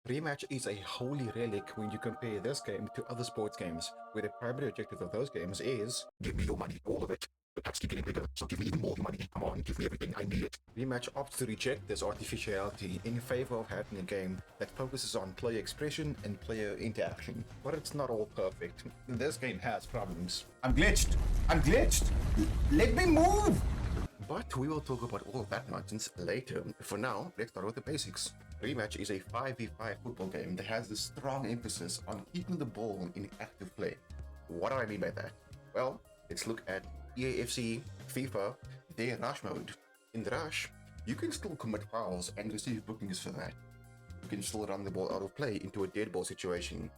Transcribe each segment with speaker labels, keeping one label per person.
Speaker 1: Rematch is a holy relic when you compare this game to other sports games, where the primary objective of those games is give me your money, all of it. The packs keep getting bigger, so give me even more money. Come on, give me everything, I need it. Rematch opts to reject this artificiality in favor of having a game that focuses on player expression and player interaction. But it's not all perfect. This game has problems. I'm glitched! I'm glitched! Let me move! But we will talk about all of that nonsense later. For now, let's start with the basics. Rematch is a 5v5 football game that has a strong emphasis on keeping the ball in active play. What do I mean by that? Well, let's look at EAFC, FIFA, their rush mode. In the rush, you can still commit fouls and receive bookings for that. You can still run the ball out of play into a dead ball situation.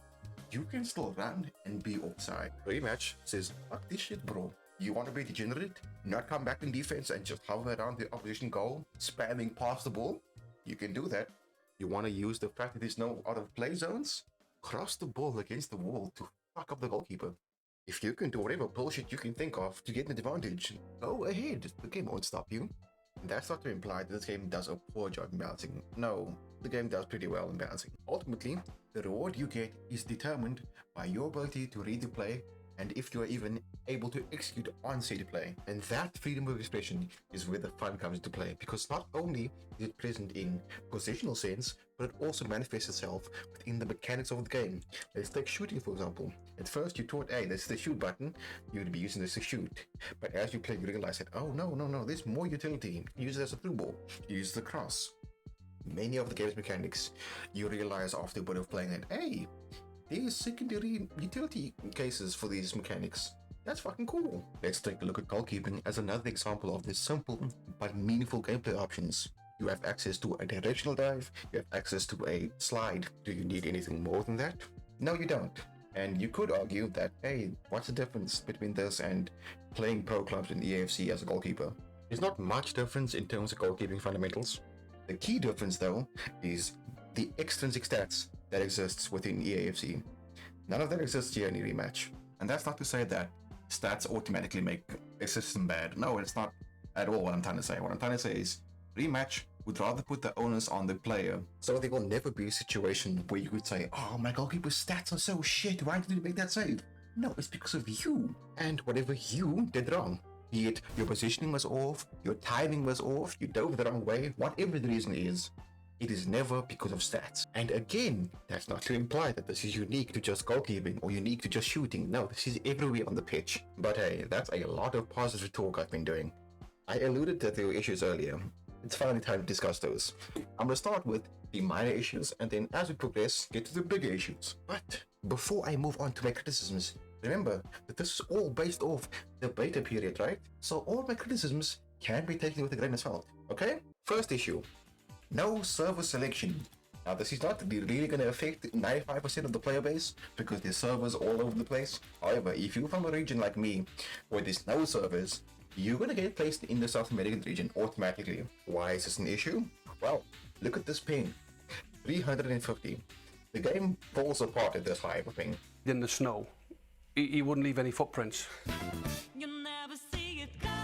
Speaker 1: You can still run and be offside. Rematch says, fuck this shit, bro. You want to be degenerate? Not come back in defense and just hover around the opposition goal, spamming past the ball? You can do that. You want to use the fact that there's no out of play zones? Cross the ball against the wall to fuck up the goalkeeper. If you can do whatever bullshit you can think of to get an advantage, go ahead. The game won't stop you. That's not to imply that this game does a poor job in balancing. No, the game does pretty well in balancing. Ultimately, the reward you get is determined by your ability to read the play and if you are even able to execute on said play. And that freedom of expression is where the fun comes into play, because not only is it present in positional sense, but it also manifests itself within the mechanics of the game. Let's take shooting, for example. At first you thought, hey, this is the shoot button, you would be using this to shoot. But as you play, you realize that, oh no, there's more utility. You use it as a through ball, you use the cross. Many of the game's mechanics, you realize after a bit of playing that, hey, there's secondary utility cases for these mechanics. That's fucking cool. Let's take a look at goalkeeping as another example of this simple but meaningful gameplay options. You have access to a directional dive, you have access to a slide. Do you need anything more than that? No, you don't. And you could argue that, hey, what's the difference between this and playing pro clubs in the EAFC as a goalkeeper? There's not much difference in terms of goalkeeping fundamentals. The key difference, though, is the extrinsic stats that exists within EAFC. None of that exists here in Rematch. And that's not to say that stats automatically make a system bad. No, it's not at all what I'm trying to say. What I'm trying to say is Rematch would rather put the onus on the player. So there will never be a situation where you could say, oh, my goalkeeper's stats are so shit, why did you make that save? No, it's because of you. And whatever you did wrong. Be it your positioning was off, your timing was off, you dove the wrong way, whatever the reason is, it is never because of stats. And again, that's not to imply that this is unique to just goalkeeping or unique to just shooting. No, this is everywhere on the pitch. But hey, that's a lot of positive talk I've been doing. I alluded that there were issues earlier. It's finally time to discuss those. I'm gonna start with the minor issues, and then as we progress, get to the bigger issues. But before I move on to my criticisms, remember that this is all based off the beta period, right? So all my criticisms can be taken with a grain of salt, okay? First issue. No server selection. Now this is not really going to affect 95% of the player base because there's servers all over the place. However, if you're from a region like me where there's no servers, you're going to get placed in the South American region automatically. Why is this an issue? Well, look at this ping. 350. The game falls apart at this high of a ping.
Speaker 2: In the snow. He wouldn't leave any footprints.
Speaker 3: You'll never see it coming.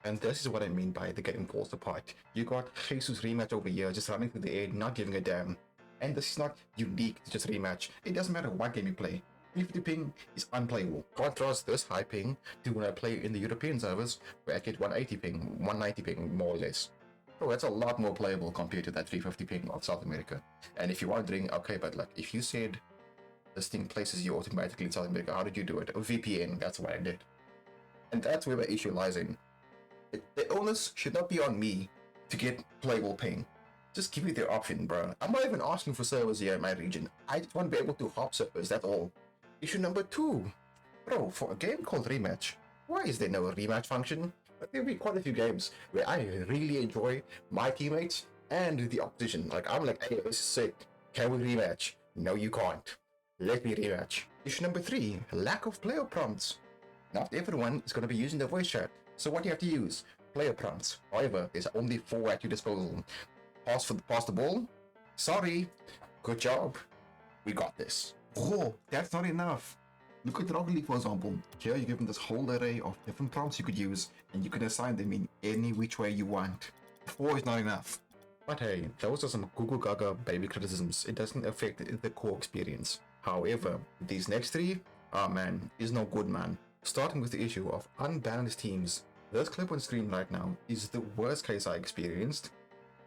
Speaker 1: And this is what I mean by the game falls apart. You got Jesus Rematch over here just running through the air, not giving a damn. And this is not unique to just Rematch. It doesn't matter what game you play. 350 ping is unplayable. Contrast this high ping to when I play in the European servers where I get 180 ping, 190 ping more or less. So that's a lot more playable compared to that 350 ping of South America. And if you're wondering, okay, but like if you said this thing places you automatically in South America, how did you do it? A VPN, that's what I did. And that's where the issue lies in. The onus should not be on me to get playable ping. Just give me the option, bro. I'm not even asking for servers here in my region. I just want to be able to hop servers, that's all. Issue number 2. Bro, for a game called Rematch, why is there no rematch function? There'll be quite a few games where I really enjoy my teammates and the opposition. Like, I'm like, hey, this is sick. Can we rematch? No, you can't. Let me rematch. Issue number 3, lack of player prompts. Not everyone is going to be using the voice chat. So what do you have to use? Player prompts. However, there's only 4 at your disposal. Pass the ball. Sorry. Good job. We got this. Oh, that's not enough. Look at Rocket League, for example. Here you're given this whole array of different prompts you could use, and you can assign them in any which way you want. 4 is not enough. But hey, those are some Google Gaga baby criticisms. It doesn't affect the core experience. However, these next 3, ah man, is no good, man. Starting with the issue of unbalanced teams. This clip on screen right now is the worst case I experienced.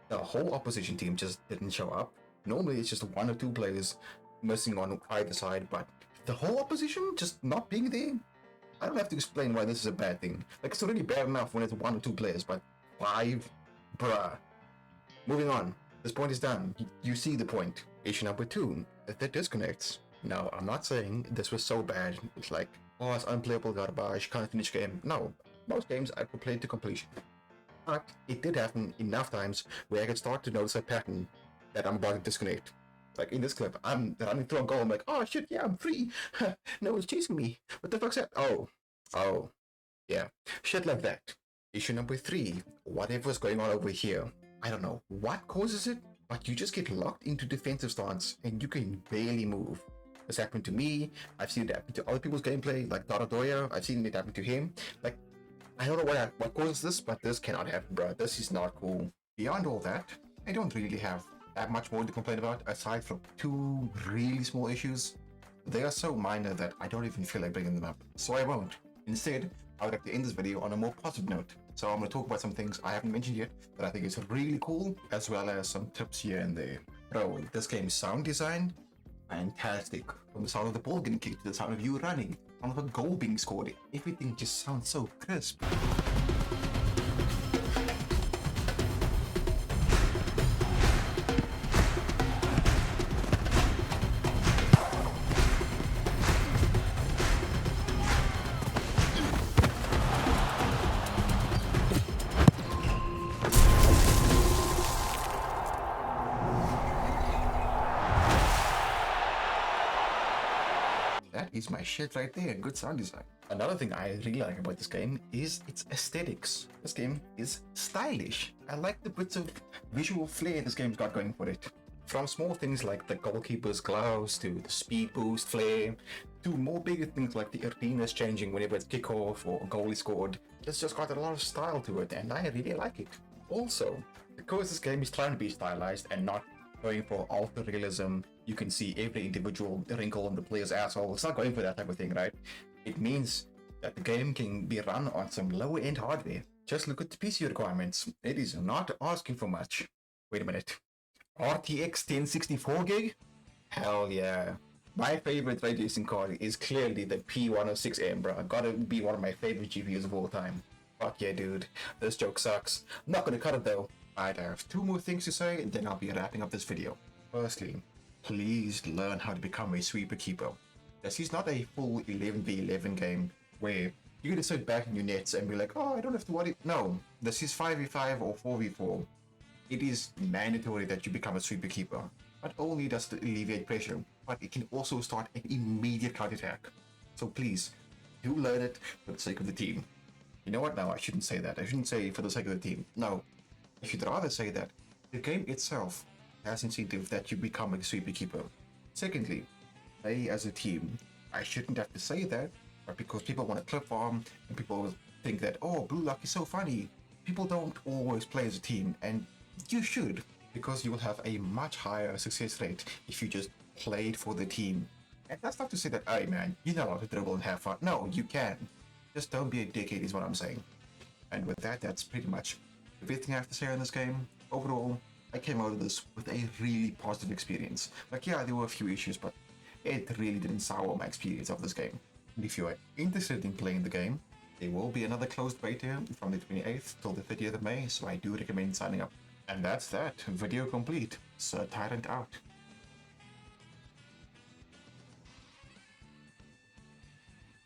Speaker 1: The whole opposition team just didn't show up. Normally it's just 1 or 2 players missing on either side, but the whole opposition just not being there? I don't have to explain why this is a bad thing. Like, it's already bad enough when it's 1 or 2 players, but 5? Bruh. Moving on. This point is done. You see the point. Issue number 2, the disconnects. Now, I'm not saying this was so bad. It's like, oh, it's unplayable garbage, can't finish game. No. Most games I could play to completion. But it did happen enough times where I could start to notice a pattern that I'm about to disconnect. Like in this clip, I'm running through a goal, I'm like, oh shit, yeah, I'm free. No one's chasing me. What the fuck's that? Oh, yeah. Shit like that. Issue number 3, whatever's going on over here. I don't know what causes it, but you just get locked into defensive stance and you can barely move. This happened to me. I've seen it happen to other people's gameplay, like Doradoya. I've seen it happen to him. Like, I don't know what causes this, but this cannot happen, bro. This is not cool. Beyond all that, I don't really have that much more to complain about, aside from 2 really small issues. They are so minor that I don't even feel like bringing them up, so I won't. Instead, I would like to end this video on a more positive note. So I'm going to talk about some things I haven't mentioned yet that I think is really cool, as well as some tips here and there. Bro, this game's sound design, fantastic. From the sound of the ball getting kicked to the sound of you running, sound of a goal being scored, everything just sounds so crisp. That is my shit right there, good sound design. Another thing I really like about this game is its aesthetics. This game is stylish. I like the bits of visual flair this game's got going for it. From small things like the Goalkeeper's gloves, to the speed boost flair, to more bigger things like the arenas changing whenever it's kickoff or a goal is scored. It's just got a lot of style to it, and I really like it. Also, because this game is trying to be stylized and not going for ultra realism, you can see every individual wrinkle on the player's asshole. It's not going for that type of thing, right? It means that the game can be run on some lower end hardware. Just look at the PC requirements. It is not asking for much. Wait a minute. RTX 1064 gig? Hell yeah. My favorite ray tracing card is clearly the P106M, bro. Gotta be one of my favorite GPUs of all time. Fuck yeah, dude. This joke sucks. I'm not gonna cut it though. I have 2 more things to say, and then I'll be wrapping up this video. Firstly, please learn how to become a sweeper keeper. This is not a full 11v11 game where you're gonna sit back in your nets and be like, oh, I don't have to worry. No, this is 5v5 or 4v4. It is mandatory that you become a sweeper keeper. Not only does it alleviate pressure, but it can also start an immediate counterattack. So please, do learn it for the sake of the team. You know what? No, I shouldn't say that. I shouldn't say for the sake of the team. No, I should rather say that the game itself has incentive that you become a sweeper keeper. Secondly, play as a team. I shouldn't have to say that, but because people want to clip farm and people think that, oh, Blue Lock is so funny. People don't always play as a team, and you should, because you will have a much higher success rate if you just played for the team. And that's not to say that, hey man, you know how to dribble and have fun. No, you can. Just don't be a dickhead is what I'm saying. And with that, that's pretty much everything I have to say on this game. Overall, I came out of this with a really positive experience. Like, yeah, there were a few issues, but it really didn't sour my experience of this game. And if you are interested in playing the game, there will be another closed beta from the 28th till the 30th of May, so I do recommend signing up. And that's that. Video complete. Sir Tyrant out.